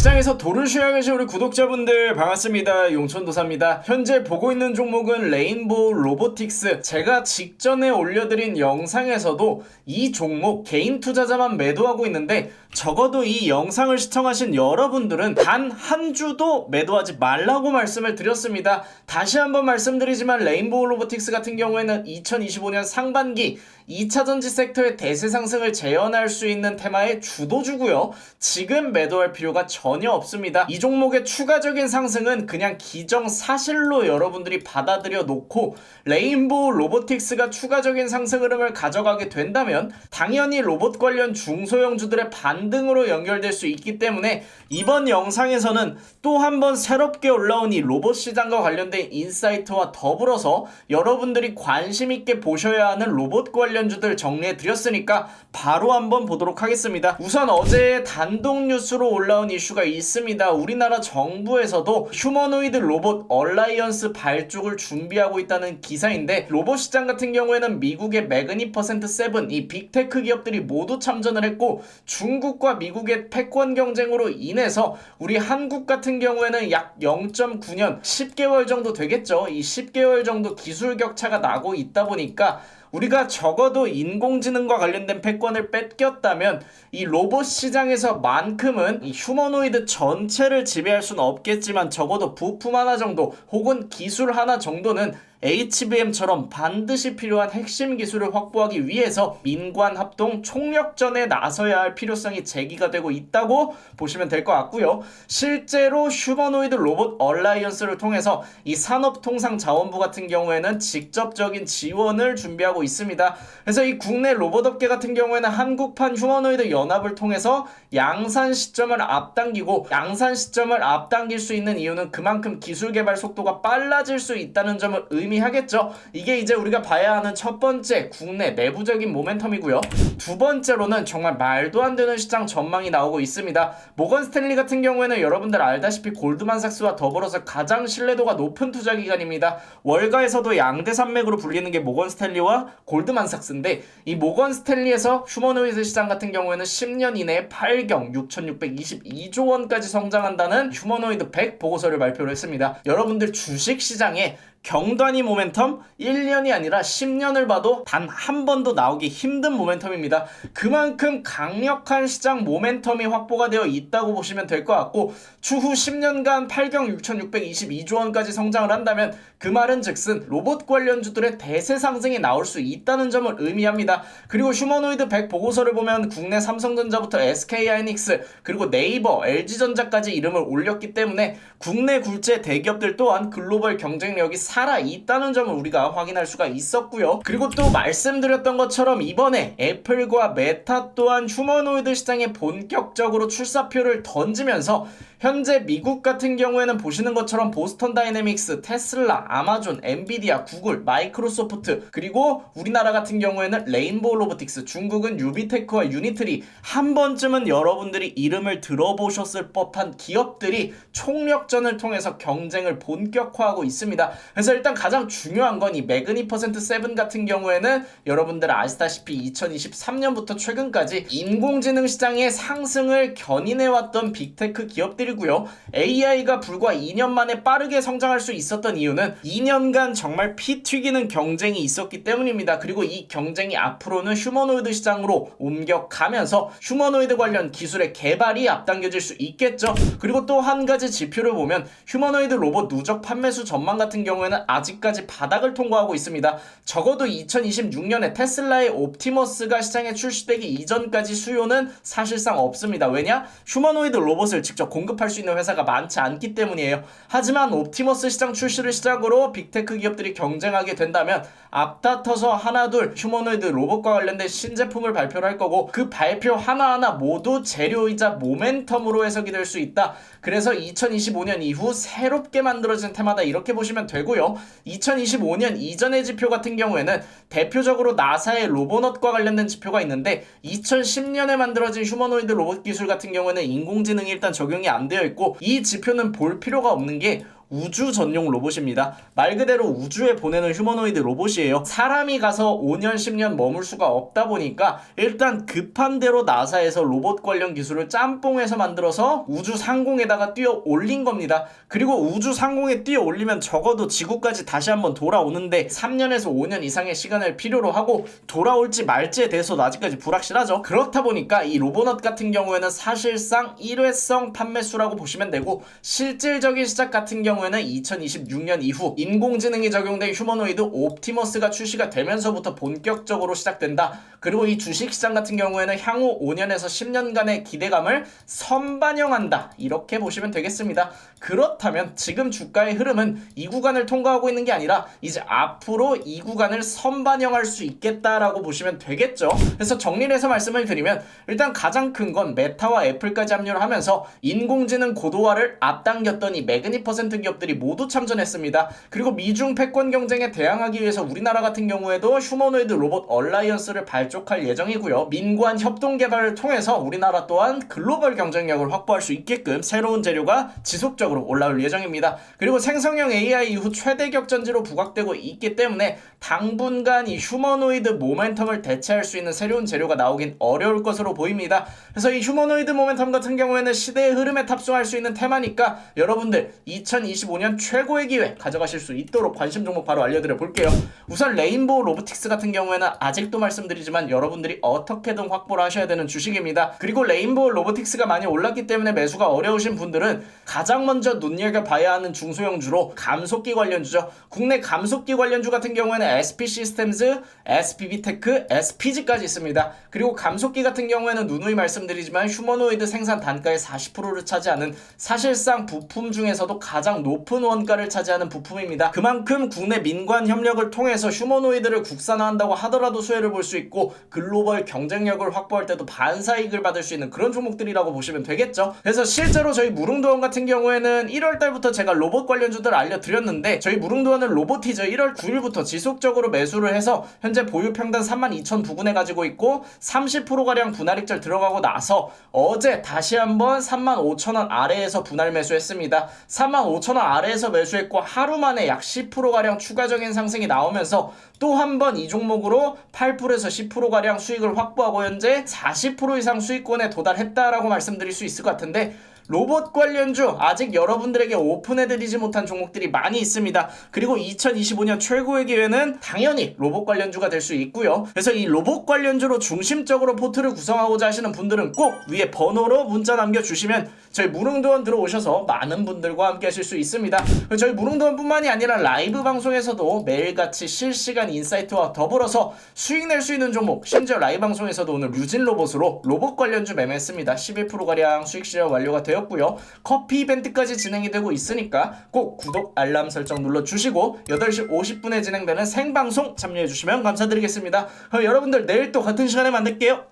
시장에서 도를 쉬어야 계신 우리 구독자분들 반갑습니다. 용천도사입니다. 현재 보고 있는 종목은 레인보우 로보틱스. 제가 직전에 올려드린 영상에서도 이 종목 개인 투자자만 매도하고 있는데 적어도 이 영상을 시청하신 여러분들은 단 한 주도 매도하지 말라고 말씀을 드렸습니다. 다시 한번 말씀드리지만 레인보우 로보틱스 같은 경우에는 2025년 상반기 2차전지 섹터의 대세 상승을 재현할 수 있는 테마의 주도주고요. 지금 매도할 필요가 전혀 없습니다. 이 종목의 추가적인 상승은 그냥 기정사실로 여러분들이 받아들여 놓고 레인보우 로보틱스가 추가적인 상승 흐름을 가져가게 된다면 당연히 로봇 관련 중소형주들의 반등으로 연결될 수 있기 때문에 이번 영상에서는 또 한 번 새롭게 올라온 이 로봇 시장과 관련된 인사이트와 더불어서 여러분들이 관심 있게 보셔야 하는 로봇 관련주들 정리해 드렸으니까 바로 한번 보도록 하겠습니다. 우선 어제 단독 뉴스로 올라온 이슈가 있습니다. 우리나라 정부에서도 휴머노이드 로봇 얼라이언스 발족을 준비하고 있다는 기사인데, 로봇 시장 같은 경우에는 미국의 매그니퍼센트 7, 이 빅테크 기업들이 모두 참전을 했고 중국과 미국의 패권 경쟁으로 인해서 우리 한국 같은 경우에는 약 0.9년 10개월 정도 되겠죠. 이 10개월 정도 기술 격차가 나고 있다 보니까 우리가 적어도 인공지능과 관련된 패권을 뺏겼다면 이 로봇 시장에서만큼은 이 휴머노이드 전체를 지배할 수는 없겠지만 적어도 부품 하나 정도 혹은 기술 하나 정도는 HBM처럼 반드시 필요한 핵심 기술을 확보하기 위해서 민관 합동 총력전에 나서야 할 필요성이 제기가 되고 있다고 보시면 될 것 같고요. 실제로 휴머노이드 로봇 얼라이언스를 통해서 이 산업통상자원부 같은 경우에는 직접적인 지원을 준비하고 있습니다. 그래서 이 국내 로봇업계 같은 경우에는 한국판 휴머노이드 연합을 통해서 양산 시점을 앞당기고, 양산 시점을 앞당길 수 있는 이유는 그만큼 기술 개발 속도가 빨라질 수 있다는 점을 의미하겠죠. 이게 이제 우리가 봐야 하는 첫 번째 국내 내부적인 모멘텀이고요. 두 번째로는 정말 말도 안 되는 시장 전망이 나오고 있습니다. 모건 스탠리 같은 경우에는 여러분들 알다시피 골드만삭스와 더불어서 가장 신뢰도가 높은 투자기관입니다. 월가에서도 양대 산맥으로 불리는 게 모건 스탠리와 골드만삭스인데, 이 모건 스탠리에서 휴머노이드 시장 같은 경우에는 10년 이내에 8경 6,622조 원까지 성장한다는 휴머노이드 100 보고서를 발표를 했습니다. 여러분들 주식 시장에 경단위 모멘텀 1년이 아니라 10년을 봐도 단 한 번도 나오기 힘든 모멘텀입니다. 그만큼 강력한 시장 모멘텀이 확보가 되어 있다고 보시면 될 것 같고, 추후 10년간 8경 6,622조 원까지 성장을 한다면 그 말은 즉슨 로봇 관련주들의 대세 상승이 나올 수 있다는 점을 의미합니다. 그리고 휴머노이드 100 보고서를 보면 국내 삼성전자부터 SK하이닉스 그리고 네이버, LG전자까지 이름을 올렸기 때문에 국내 굴재 대기업들 또한 글로벌 경쟁력이 살아있다는 점을 우리가 확인할 수가 있었고요. 그리고 또 말씀드렸던 것처럼 이번에 애플과 메타 또한 휴머노이드 시장에 본격적으로 출사표를 던지면서 현재 미국 같은 경우에는 보시는 것처럼 보스턴 다이내믹스, 테슬라, 아마존, 엔비디아, 구글, 마이크로소프트, 그리고 우리나라 같은 경우에는 레인보우 로보틱스, 중국은 유비테크와 유니트리, 한 번쯤은 여러분들이 이름을 들어보셨을 법한 기업들이 총력전을 통해서 경쟁을 본격화하고 있습니다. 그래서 일단 가장 중요한 건 이 매그니퍼센트 7 같은 경우에는 여러분들 아시다시피 2023년부터 최근까지 인공지능 시장의 상승을 견인해왔던 빅테크 기업들이고요. AI가 불과 2년 만에 빠르게 성장할 수 있었던 이유는 2년간 정말 피 튀기는 경쟁이 있었기 때문입니다. 그리고 이 경쟁이 앞으로는 휴머노이드 시장으로 옮겨가면서 휴머노이드 관련 기술의 개발이 앞당겨질 수 있겠죠. 그리고 또 한 가지 지표를 보면 휴머노이드 로봇 누적 판매수 전망 같은 경우에는 아직까지 바닥을 통과하고 있습니다. 적어도 2026년에 테슬라의 옵티머스가 시장에 출시되기 이전까지 수요는 사실상 없습니다. 왜냐? 휴머노이드 로봇을 직접 공급할 수 있는 회사가 많지 않기 때문이에요. 하지만 옵티머스 시장 출시를 시작으로 빅테크 기업들이 경쟁하게 된다면 앞다퉈서 하나둘 휴머노이드 로봇과 관련된 신제품을 발표를 할 거고, 그 발표 하나하나 모두 재료이자 모멘텀으로 해석이 될 수 있다. 그래서 2025년 이후 새롭게 만들어진 테마다 이렇게 보시면 되고요. 2025년 이전의 지표 같은 경우에는 대표적으로 나사의 로보넛과 관련된 지표가 있는데, 2010년에 만들어진 휴머노이드 로봇 기술 같은 경우에는 인공지능이 일단 적용이 안 되어 있고, 이 지표는 볼 필요가 없는 게 우주 전용 로봇입니다. 말 그대로 우주에 보내는 휴머노이드 로봇이에요. 사람이 가서 5년 10년 머물 수가 없다 보니까 일단 급한 대로 나사에서 로봇 관련 기술을 짬뽕해서 만들어서 우주 상공에다가 뛰어 올린 겁니다. 그리고 우주 상공에 뛰어 올리면 적어도 지구까지 다시 한번 돌아오는데 3년에서 5년 이상의 시간을 필요로 하고 돌아올지 말지에 대해서도 아직까지 불확실하죠. 그렇다 보니까 이 로보넛 같은 경우에는 사실상 일회성 판매수라고 보시면 되고, 실질적인 시작 같은 경우에는 2026년 이후 인공지능이 적용된 휴머노이드 옵티머스가 출시가 되면서부터 본격적으로 시작된다. 그리고 이 주식시장 같은 경우에는 향후 5년에서 10년간의 기대감을 선반영한다, 이렇게 보시면 되겠습니다. 그렇다면 지금 주가의 흐름은 이 구간을 통과하고 있는 게 아니라 이제 앞으로 이 구간을 선반영할 수 있겠다라고 보시면 되겠죠. 그래서 정리를 해서 말씀을 드리면, 일단 가장 큰 건 메타와 애플까지 합류를 하면서 인공지능 고도화를 앞당겼던 이 매그니퍼센트 기업들이 모두 참전했습니다. 그리고 미중 패권 경쟁에 대항하기 위해서 우리나라 같은 경우에도 휴머노이드 로봇 얼라이언스를 발족할 예정이고요. 민관 협동 개발을 통해서 우리나라 또한 글로벌 경쟁력을 확보할 수 있게끔 새로운 재료가 지속적으로 올라올 예정입니다. 그리고 생성형 AI 이후 최대 격전지로 부각되고 있기 때문에 당분간 이 휴머노이드 모멘텀을 대체할 수 있는 새로운 재료가 나오긴 어려울 것으로 보입니다. 그래서 이 휴머노이드 모멘텀 같은 경우에는 시대의 흐름에 탑승할 수 있는 테마니까 여러분들 2025년 최고의 기회 가져가실 수 있도록 관심 종목 바로 알려드려 볼게요. 우선 레인보우 로보틱스 같은 경우에는 아직도 말씀드리지만 여러분들이 어떻게든 확보를 하셔야 되는 주식입니다. 그리고 레인보우 로보틱스가 많이 올랐기 때문에 매수가 어려우신 분들은 가장 먼저 눈여겨봐야 하는 중소형주로 감속기 관련주죠. 국내 감속기 관련주 같은 경우에는 SP 시스템즈, SPB테크, SPG까지 있습니다. 그리고 감속기 같은 경우에는 누누이 말씀드리지만 휴머노이드 생산 단가의 40%를 차지하는, 사실상 부품 중에서도 가장 높은 원가를 차지하는 부품입니다. 그만큼 국내 민관 협력을 통해서 휴머노이드를 국산화한다고 하더라도 수혜를 볼 수 있고 글로벌 경쟁력을 확보할 때도 반사이익을 받을 수 있는 그런 종목들이라고 보시면 되겠죠. 그래서 실제로 저희 무릉도원 같은 경우에는 1월달부터 제가 로봇 관련주들 알려드렸는데, 저희 무릉도원은 로보티저 1월 9일부터 지속적으로 매수를 해서 현재 보유 평단 32,000부근에 가지고 있고 30%가량 분할익절 들어가고 나서 어제 다시 한번 35,000원 아래에서 분할 매수했습니다. 35,000원 아래에서 매수했고 하루 만에 약 10%가량 추가적인 상승이 나오면서 또 한 번 이 종목으로 8%에서 10%가량 수익을 확보하고 현재 40% 이상 수익권에 도달했다라고 말씀드릴 수 있을 것 같은데, 로봇 관련주 아직 여러분들에게 오픈해드리지 못한 종목들이 많이 있습니다. 그리고 2025년 최고의 기회는 당연히 로봇 관련주가 될 수 있고요. 그래서 이 로봇 관련주로 중심적으로 포트를 구성하고자 하시는 분들은 꼭 위에 번호로 문자 남겨주시면 저희 무릉도원 들어오셔서 많은 분들과 함께 하실 수 있습니다. 저희 무릉도원 뿐만이 아니라 라이브 방송에서도 매일같이 실시간 인사이트와 더불어서 수익 낼 수 있는 종목, 심지어 라이브 방송에서도 오늘 류진 로봇으로 로봇 관련주 매매했습니다. 11%가량 수익 실현 완료가 되었고요. 커피 이벤트까지 진행이 되고 있으니까 꼭 구독, 알람 설정 눌러주시고 8시 50분에 진행되는 생방송 참여해주시면 감사드리겠습니다. 그럼 여러분들 내일 또 같은 시간에 만날게요.